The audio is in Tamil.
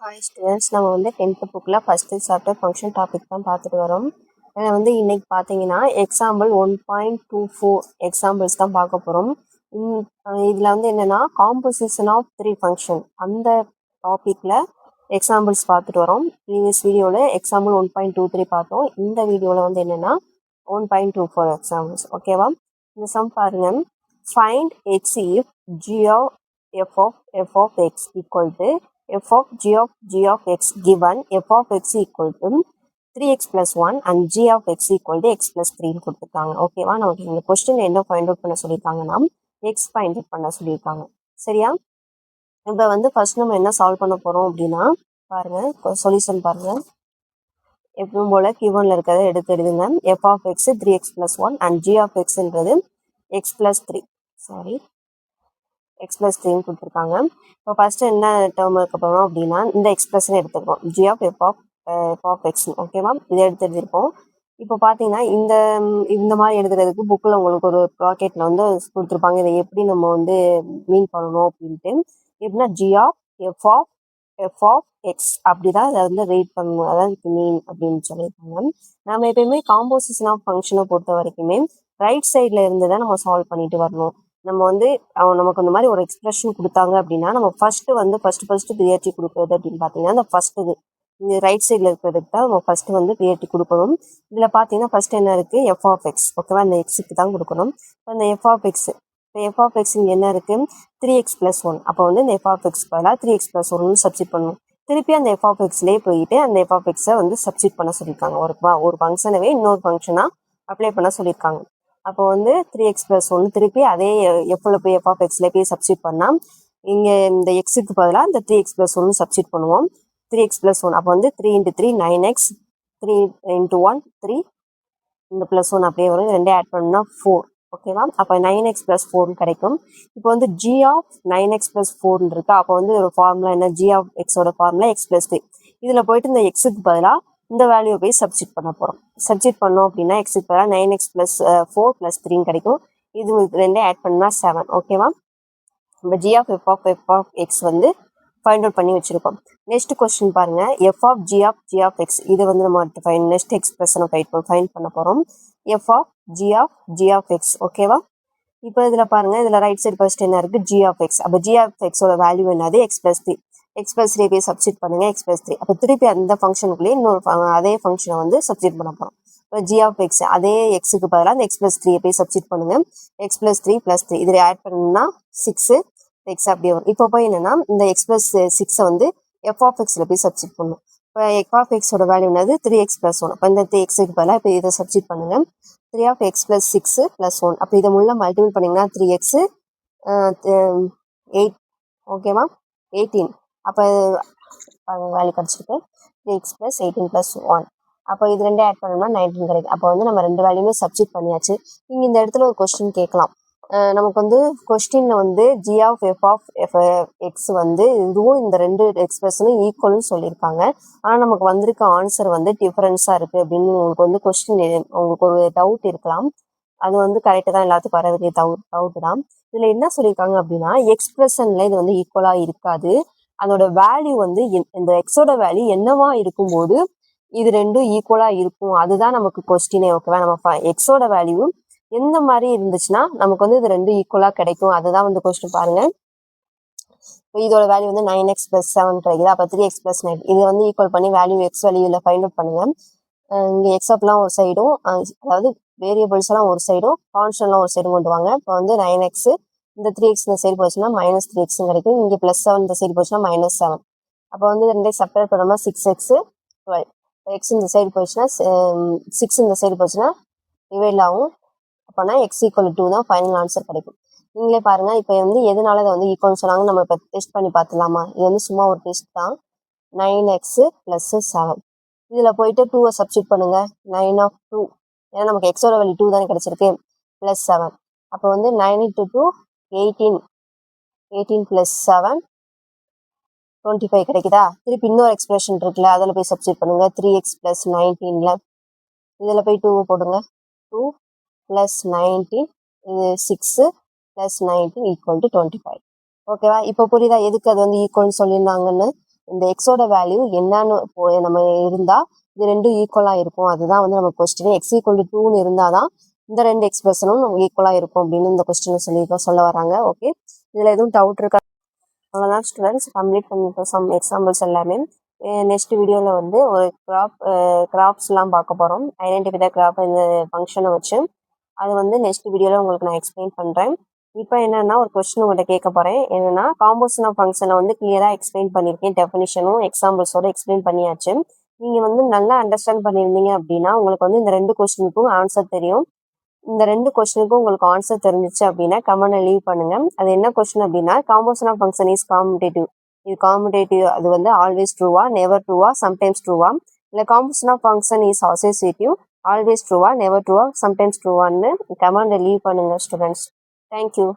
ஹாய் ஸ்டூடெண்ட்ஸ், நம்ம வந்து 10th புக்கில் ஃபஸ்ட்டு சாப்டர் ஃபங்க்ஷன் டாபிக் தான் பார்த்துட்டு வரோம். அதில் வந்து இன்றைக்கி பார்த்தீங்கன்னா எக்ஸாம்பிள் 1.24 எக்ஸாம்பிள்ஸ் தான் பார்க்க போகிறோம். இதில் வந்து என்னென்னா காம்போசிஷன் ஆஃப் 3 ஃபங்க்ஷன் அந்த டாப்பிக்கில் எக்ஸாம்பிள்ஸ் பார்த்துட்டு வரோம். ப்ரீவியஸ் வீடியோவில் எக்ஸாம்பிள் 1.23 பார்த்தோம். இந்த வீடியோவில் வந்து என்னென்னா 1.24 எக்ஸாம்பிள்ஸ். ஓகேவா? இந்த சம் பாருங்கள். Find X if g of x equal to f of g of x given f of x equal to 3x plus 1 and g of x equal to x plus 3 கொடுத்துருக்காங்க. ஓகேவா? நமக்கு இந்த கொஸ்டின் என்ன ஃபைண்ட் அவுட் பண்ண சொல்லியிருக்காங்கன்னா எக்ஸ் ஃபைண்ட் அவுட் பண்ண சொல்லியிருக்காங்க. சரியா? இப்போ வந்து ஃபர்ஸ்ட் நம்ம என்ன சால்வ் பண்ண போகிறோம் அப்படின்னா பாருங்கள், சொல்யூஷன் பாருங்கள். எப்பவும் போல் கியூவனில் இருக்கிறத எடுத்து எழுதுங்க. f of x 3x plus 1 and g of xன்றது x plus 3 x plus 3 கொடுத்துருக்காங்க. இப்போ ஃபஸ்ட்டு என்ன டேர்ம் இருக்க போகிறோம் அப்படின்னா இந்த எக்ஸ்பிரஷனை எடுத்துக்கிறோம். g of f of x. ஓகேவா? இதை எடுத்து எழுதியிருக்கோம். இப்போ பார்த்தீங்கன்னா இந்த மாதிரி எழுதுறதுக்கு புக்கில் உங்களுக்கு ஒரு ப்ராக்கெட்டில் வந்து கொடுத்துருப்பாங்க. இதை எப்படி நம்ம வந்து மீன் பண்ணணும் அப்படின்ட்டு. எப்படின்னா g of f of x அப்படி தான் அதை வந்து ரீட் பண்ணணும். அதான் இதுக்கு மீன் அப்படின்னு சொல்லியிருக்காங்க. நம்ம எப்பயுமே காம்போசிஷன் ஆஃப் ஃபங்க்ஷனை பொறுத்த வரைக்குமே ரைட் சைடில் இருந்து தான் நம்ம சால்வ் பண்ணிட்டு வரணும். நம்ம வந்து நமக்கு இந்த மாதிரி ஒரு எக்ஸ்பிரஷன் கொடுத்தாங்க அப்படின்னா நம்ம ஃபஸ்ட்டு ப்ரியாரிட்டி கொடுக்குறது அப்படின்னு பார்த்தீங்கன்னா இந்த ஃபஸ்ட்டு இந்த ரைட் சைடில் இருக்கிறதுக்கு தான் நம்ம ஃபஸ்ட்டு வந்து ப்ரியாரிட்டி கொடுக்கணும். இதில் பார்த்தீங்கன்னா ஃபஸ்ட்டு என்ன இருக்குது? F of x. ஓகேவா? இந்த எக்ஸுக்கு தான் கொடுக்கணும். இப்போ இந்த எஃப் ஆஃப் எக்ஸ் இங்கே என்ன இருக்குது? 3x plus 1. அப்போ வந்து இந்த எஃப் ஆஃப் எக்ஸ் பதிலாக 3x plus 1 சப்ஸ்டிட் பண்ணணும். திருப்பி அந்த எஃப் ஆஃப் எக்ஸ்லேயே போயிட்டு அந்த எஃப் ஆஃப் எக்ஸை வந்து சப்ஸ்டிட் பண்ண சொல்லியிருக்காங்க. ஒரு ஃபங்க்ஷனவே இன்னொரு ஃபங்க்ஷனாக அப்ளை பண்ண சொல்லியிருக்காங்க. அப்போ வந்து 3x plus 1 திருப்பி அதே எஃப்ல போய் எஃப் ஆஃப் எக்ஸில் போய் சப்ஸ்டிட் பண்ணால் இங்கே இந்த எக்ஸுக்கு பதிலாக இந்த 3x plus 1 சப்ஸ்டிட் பண்ணுவோம். 3x plus 1 அப்போ வந்து 3 × 3 9x, 3 × 1 3, இந்த ப்ளஸ் 1 அப்படியே வரும். ரெண்டே ஆட் பண்ணால் 4. ஓகேவா? அப்போ 9x plus 4 கிடைக்கும். இப்போ வந்து g of 9x plus 4 இருக்கு. அப்போ வந்து ஒரு ஃபார்முலா என்ன? g of xோட ஃபார்முலா x plus 3. இதில் போயிட்டு இந்த எக்ஸுக்கு பதிலாக இந்த வேல்யூ போய் சப்ஸ்டிட் பண்ண போகிறோம். சப்ஸ்டிட் பண்ணோம் அப்படின்னா எக்ஸுக்கு பதிலாக 9x plus 4 plus 3 கிடைக்கும். இது ரெண்டே ஆட் பண்ணால் 7. ஓகேவா? நம்ம g of f of x வந்து ஃபைண்ட் அவுட் பண்ணி வச்சுருக்கோம். நெக்ஸ்ட் கொஸ்டின் பாருங்கள். f of g of x இது வந்து நம்ம நெக்ஸ்ட் எக்ஸ்பிரஷனை ஃபைண்ட் பண்ண போகிறோம். f of g of x. ஓகேவா? இப்போ இதில் பாருங்கள், இதில் ரைட் சைடு ஃபர்ஸ்ட் என்ன இருக்குது? g of x. அப்போ g of xோட வேல்யூ என்னது? x plus 3. x plus 3 போய் சப்ஸ்டிட் பண்ணுங்கள். x plus 3. அப்போ திருப்பி அந்த ஃபங்க்ஷனுக்குள்ளேயே இன்னொரு அதே ஃபங்க்ஷனை வந்து சப்ஸ்டிட் பண்ண போகிறோம். இப்போ g of x அதே எக்ஸுக்கு பதிலாக அந்த x plus 3 போய் சப்ஸ்டிட் பண்ணுங்கள். x plus 3 plus 3 இதில் ஆட் பண்ணணும்னா 6 x அப்படியே வரும். இப்போ போய் என்னென்னா இந்த x plus 6 வந்து f of xல போய் சப்ஸ்டிட் பண்ணணும். இப்போ f of xோட வேல்யூ என்னது? 3x plus 1. அப்போ இந்த எக்ஸுக்கு பதிலாக இப்போ இதை சப்ஸ்டிட் பண்ணுங்கள். 3 of x plus 6 plus 1. அப்போ இதை முள்ள மல்டிபிள் பண்ணிங்கன்னா 3x 8. ஓகேவா? 18. அப்போ வேல்யூ கிடச்சிருக்கு 3x plus 18 plus 1. அப்போ இது ரெண்டே ஆட் பண்ணோம்னா 19 கிடைக்கும். அப்போ வந்து நம்ம ரெண்டு வேல்யூமே சப்ஸ்டிட் பண்ணியாச்சு. நீங்கள் இந்த இடத்துல ஒரு கொஸ்டின் கேட்கலாம். நமக்கு வந்து கொஸ்டினில் வந்து g of f x வந்து இதுவும் இந்த ரெண்டு எக்ஸ்பிரஷனும் ஈக்குவல்னு சொல்லியிருக்காங்க. ஆனால் நமக்கு வந்திருக்க ஆன்சர் வந்து டிஃப்ரென்ஸாக இருக்குது அப்படின்னு உங்களுக்கு வந்து கொஸ்டின் உங்களுக்கு ஒரு டவுட் இருக்கலாம். அது வந்து கரெக்டாக தான், எல்லாத்துக்கும் வர வேண்டிய டவுட் தான். இதில் என்ன சொல்லியிருக்காங்க அப்படின்னா எக்ஸ்பிரஷனில் இது வந்து ஈக்குவலாக இருக்காது. அதோட வேல்யூ வந்து இந்த எக்ஸோட வேல்யூ என்னவா இருக்கும்போது இது ரெண்டும் ஈக்குவலாக இருக்கும். அதுதான் நமக்கு கொஸ்டினே. ஓகேவா? நம்ம எக்ஸோட வேல்யூ எந்த மாதிரி இருந்துச்சுன்னா நமக்கு வந்து இது ரெண்டும் ஈக்குவலாக கிடைக்கும். அதுதான் வந்து கொஸ்டின் பாருங்கள். இப்போ இதோட வேல்யூ வந்து 9x plus 7 கிடைக்குது. அப்போ 3x plus 9 இது வந்து ஈக்குவல் பண்ணி வேல்யூ எக்ஸ் வேல்யூவில் ஃபைண்ட் அவுட் பண்ணுங்கள். இங்கே எக்ஸப்லாம் ஒரு சைடும், அதாவது வேரியபிள்ஸ் எல்லாம் ஒரு சைடும், கான்ஸ்டன்ட்லாம் ஒரு சைடும் கொண்டு வாங்க. இப்போ வந்து 9x இந்த 3x இந்த சைடு போச்சுன்னா -3x கிடைக்கும். இங்கே +7 இந்த சைடு போச்சுன்னா -7. அப்போ வந்து ரெண்டே செப்பரேட் பண்ணோம்னா 6x 12. எக்ஸ் இந்த சைடு போச்சுன்னா 6 இந்த சைடு போச்சுன்னா டிவைட் ஆகும். அப்போனா x = 2 தான் ஃபைனல் ஆன்சர் கிடைக்கும். நீங்களே பாருங்கள். இப்போ வந்து எதனால இதை வந்து ஈக்குவல்னு சொன்னாங்க நம்ம இப்போ டெஸ்ட் பண்ணி பார்த்துலாமா? இது வந்து சும்மா ஒரு டெஸ்ட் தான். 9x plus 7 இதில் போயிட்டு 2 சப்ஸ்டிட் பண்ணுங்கள். 9 of 2 ஏன்னா நமக்கு எக்ஸோட வேல்யூ 2 தானே கிடச்சிருக்கு. +7 அப்போ வந்து 9 × 2 18. 18 plus 7 25 கிடைக்குதா? திருப்பி இன்னொரு எக்ஸ்பிரஷன் இருக்குல்ல, அதில் போய் சப்ஸ்டிட் பண்ணுங்கள். 3x plus 19ல் இதில் போய் 2 போடுங்க. 2 plus 19 இது 6 plus 19 = 25. ஓகேவா? இப்போ புரியுதா எதுக்கு அது வந்து ஈக்குவல்னு சொல்லியிருந்தாங்கன்னு? இந்த எக்ஸோட வேல்யூ என்னன்னு நம்ம இருந்தால் இது ரெண்டும் ஈக்குவலாக இருக்கும். அதுதான் வந்து நம்ம கொஸ்டின். எக்ஸ் ஈக்குவல் டு 2ன்னு இருந்தால் தான் இந்த ரெண்டு எக்ஸ்பிரஷனும் நமக்கு ஈக்குவலாக இருக்கும் அப்படின்னு இந்த கொஸ்டினை சொல்ல வராங்க. ஓகே, இதில் எதுவும் டவுட் இருக்கா? அவ்வளோதான் ஸ்டூடெண்ட்ஸ், கம்ப்ளீட் பண்ணிட்டோம் சம் எக்ஸாம்பிள்ஸ் எல்லாமே. நெக்ஸ்ட் வீடியோவில் வந்து ஒரு கிராப்ஸ்லாம் பார்க்க போகிறோம். ஐடென்டிஃபை த கிராப் இந்த ஃபங்க்ஷனை வச்சு அது வந்து நெக்ஸ்ட் வீடியோவில் உங்களுக்கு நான் எக்ஸ்பிளைன் பண்ணுறேன். இப்போ என்னன்னா ஒரு கொஸ்டின் உங்கள்கிட்ட கேட்க போகிறேன். என்னன்னா காம்போசிஷன் ஆஃப் ஃபங்க்ஷனை வந்து கிளியராக எக்ஸ்பிளைன் பண்ணியிருக்கேன். டெஃபினிஷனும் எக்ஸாம்பிள்ஸோட எக்ஸ்பிளைன் பண்ணியாச்சு. நீங்கள் வந்து நல்லா அண்டர்ஸ்டாண்ட் பண்ணியிருந்தீங்க அப்படின்னா உங்களுக்கு வந்து இந்த ரெண்டு கொஸ்டினுக்கும் ஆன்சர் தெரியும். இந்த ரெண்டு கொஸ்டினுக்கும் உங்களுக்கு ஆன்சர் தெரிஞ்சிச்சு அப்படின்னா கமெண்ட்ல லீவ் பண்ணுங்க. அது என்ன கொஸ்டின் அப்படின்னா, composition of function is commutative. இது காம்படேட்டிவ், அது வந்து ஆல்வேஸ் ட்ரூவா, நெவர் ட்ரூவா, சம்டைம்ஸ் ட்ரூவா? இல்லை composition of function is associative, always ட்ரூவா, நெவர் ட்ரூவா, சம்டைம்ஸ் ட்ரூவான்னு கமெண்ட்ல லீவ் பண்ணுங்க ஸ்டூடெண்ட்ஸ். தேங்க்யூ.